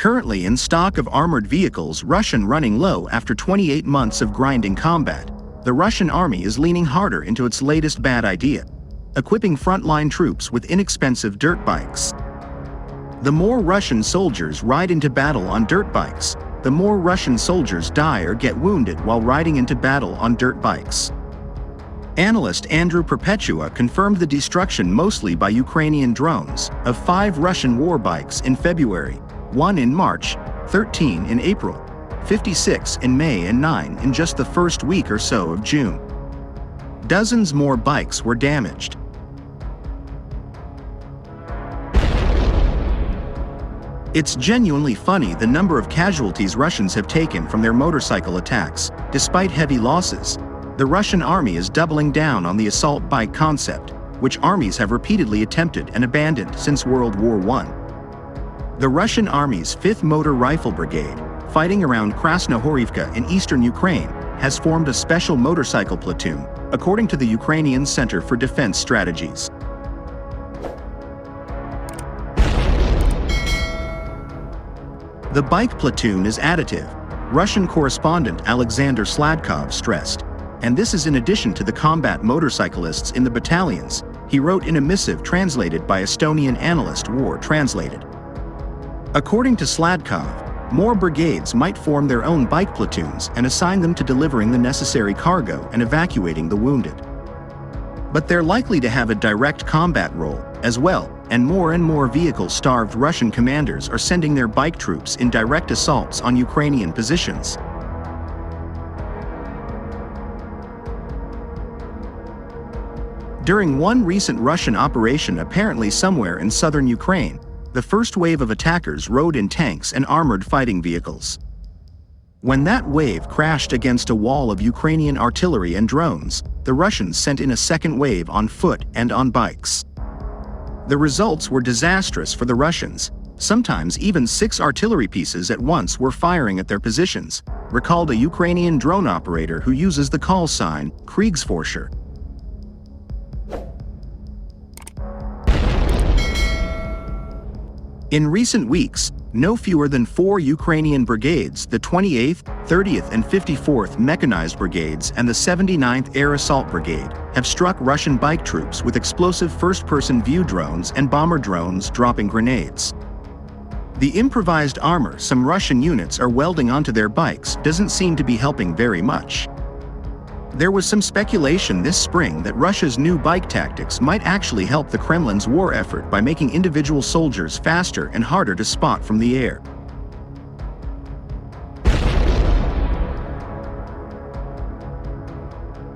Currently in stock of armored vehicles Russian running low after 28 months of grinding combat, the Russian army is leaning harder into its latest bad idea: equipping frontline troops with inexpensive dirt bikes. The more Russian soldiers ride into battle on dirt bikes, the more Russian soldiers die or get wounded while riding into battle on dirt bikes. Analyst Andrew Perpetua confirmed the destruction mostly by Ukrainian drones of 5 Russian war bikes in February, 1 in March, 13 in April, 56 in May and 9 in just the first week or so of June. Dozens more bikes were damaged. It's genuinely funny the number of casualties Russians have taken from their motorcycle attacks. Despite heavy losses, the Russian army is doubling down on the assault bike concept, which armies have repeatedly attempted and abandoned since World War I. The Russian army's 5th Motor Rifle Brigade, fighting around Krasnohorivka in eastern Ukraine, has formed a special motorcycle platoon, according to the Ukrainian Center for Defense Strategies. The bike platoon is additive, Russian correspondent Alexander Sladkov stressed, and this is in addition to the combat motorcyclists in the battalions, he wrote in a missive translated by Estonian analyst War Translated. According to Sladkov, more brigades might form their own bike platoons and assign them to delivering the necessary cargo and evacuating the wounded. But they're likely to have a direct combat role as well, and more vehicle-starved Russian commanders are sending their bike troops in direct assaults on Ukrainian positions. During one recent Russian operation apparently somewhere in southern Ukraine, the first wave of attackers rode in tanks and armored fighting vehicles. When that wave crashed against a wall of Ukrainian artillery and drones, the Russians sent in a second wave on foot and on bikes. The results were disastrous for the Russians. Sometimes even 6 artillery pieces at once were firing at their positions, recalled a Ukrainian drone operator who uses the call sign Kriegsforscher. In recent weeks, no fewer than 4 Ukrainian brigades, the 28th, 30th and 54th Mechanized Brigades and the 79th Air Assault Brigade, have struck Russian bike troops with explosive first-person view drones and bomber drones dropping grenades. The improvised armor some Russian units are welding onto their bikes doesn't seem to be helping very much. There was some speculation this spring that Russia's new bike tactics might actually help the Kremlin's war effort by making individual soldiers faster and harder to spot from the air.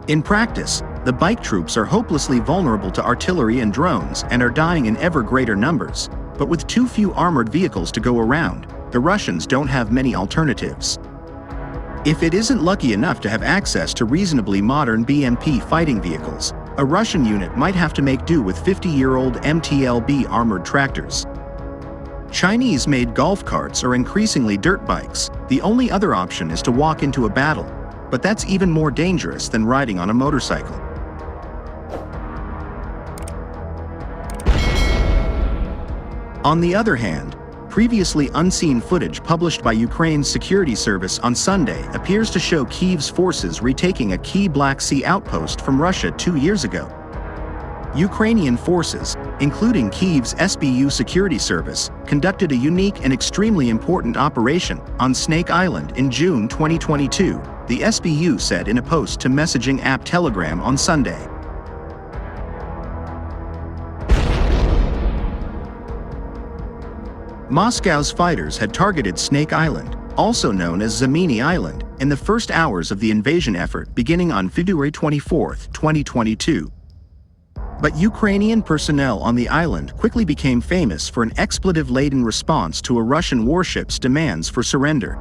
In practice, the bike troops are hopelessly vulnerable to artillery and drones and are dying in ever greater numbers, but with too few armored vehicles to go around, the Russians don't have many alternatives. If it isn't lucky enough to have access to reasonably modern BMP fighting vehicles, a Russian unit might have to make do with 50-year-old MTLB armored tractors. Chinese-made golf carts are increasingly dirt bikes. The only other option is to walk into a battle, but that's even more dangerous than riding on a motorcycle. On the other hand, previously unseen footage published by Ukraine's security service on Sunday appears to show Kyiv's forces retaking a key Black Sea outpost from Russia 2 years ago. Ukrainian forces, including Kyiv's SBU security service, conducted a unique and extremely important operation on Snake Island in June 2022, the SBU said in a post to messaging app Telegram on Sunday. Moscow's fighters had targeted Snake Island, also known as Zamini Island, in the first hours of the invasion effort beginning on February 24, 2022. But Ukrainian personnel on the island quickly became famous for an expletive-laden response to a Russian warship's demands for surrender.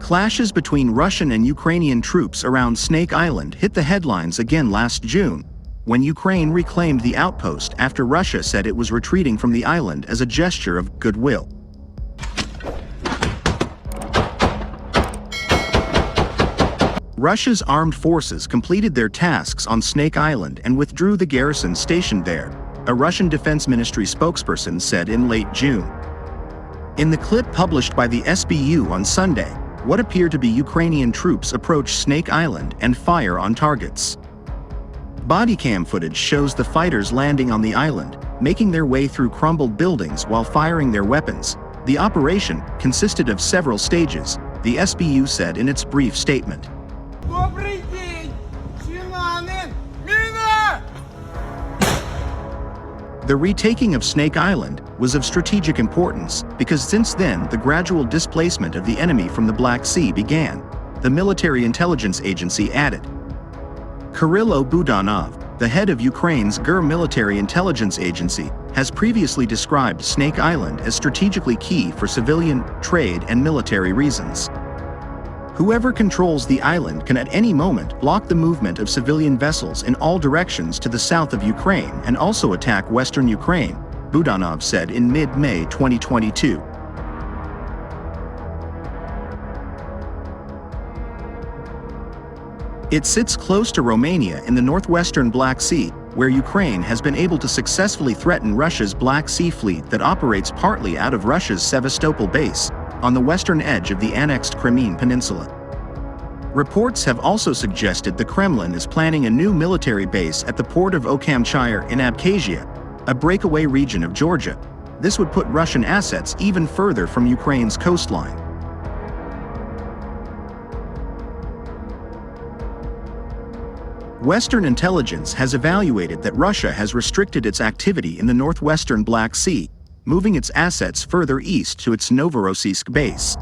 Clashes between Russian and Ukrainian troops around Snake Island hit the headlines again last June, when Ukraine reclaimed the outpost after Russia said it was retreating from the island as a gesture of goodwill. Russia's armed forces completed their tasks on Snake Island and withdrew the garrison stationed there, a Russian Defense Ministry spokesperson said in late June. In the clip published by the SBU on Sunday, what appear to be Ukrainian troops approach Snake Island and fire on targets. Bodycam footage shows the fighters landing on the island, making their way through crumbled buildings while firing their weapons. The operation consisted of several stages, the SBU said in its brief statement. The retaking of Snake Island was of strategic importance because since then the gradual displacement of the enemy from the Black Sea began, the military intelligence agency added. Kirill Budanov, the head of Ukraine's GUR military intelligence agency, has previously described Snake Island as strategically key for civilian, trade, and military reasons. Whoever controls the island can at any moment block the movement of civilian vessels in all directions to the south of Ukraine and also attack western Ukraine, Budanov said in mid-May 2022. It sits close to Romania in the northwestern Black Sea, where Ukraine has been able to successfully threaten Russia's Black Sea fleet that operates partly out of Russia's Sevastopol base, on the western edge of the annexed Crimean Peninsula. Reports have also suggested the Kremlin is planning a new military base at the port of Okamchire in Abkhazia, a breakaway region of Georgia. This would put Russian assets even further from Ukraine's coastline. Western intelligence has evaluated that Russia has restricted its activity in the northwestern Black Sea, moving its assets further east to its Novorossiysk base.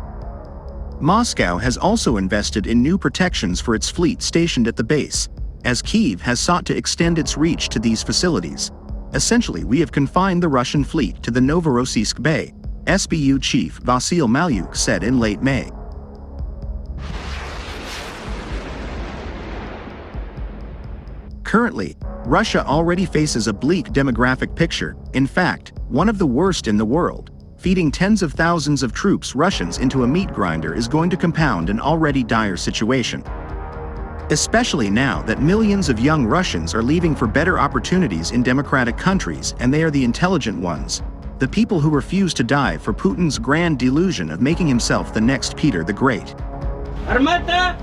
Moscow has also invested in new protections for its fleet stationed at the base, as Kyiv has sought to extend its reach to these facilities. Essentially, we have confined the Russian fleet to the Novorossiysk Bay, SBU chief Vasyl Malyuk said in late May. Currently, Russia already faces a bleak demographic picture, in fact, one of the worst in the world. Feeding tens of thousands of troops Russians into a meat grinder is going to compound an already dire situation. Especially now that millions of young Russians are leaving for better opportunities in democratic countries, and they are the intelligent ones, the people who refuse to die for Putin's grand delusion of making himself the next Peter the Great. Armata!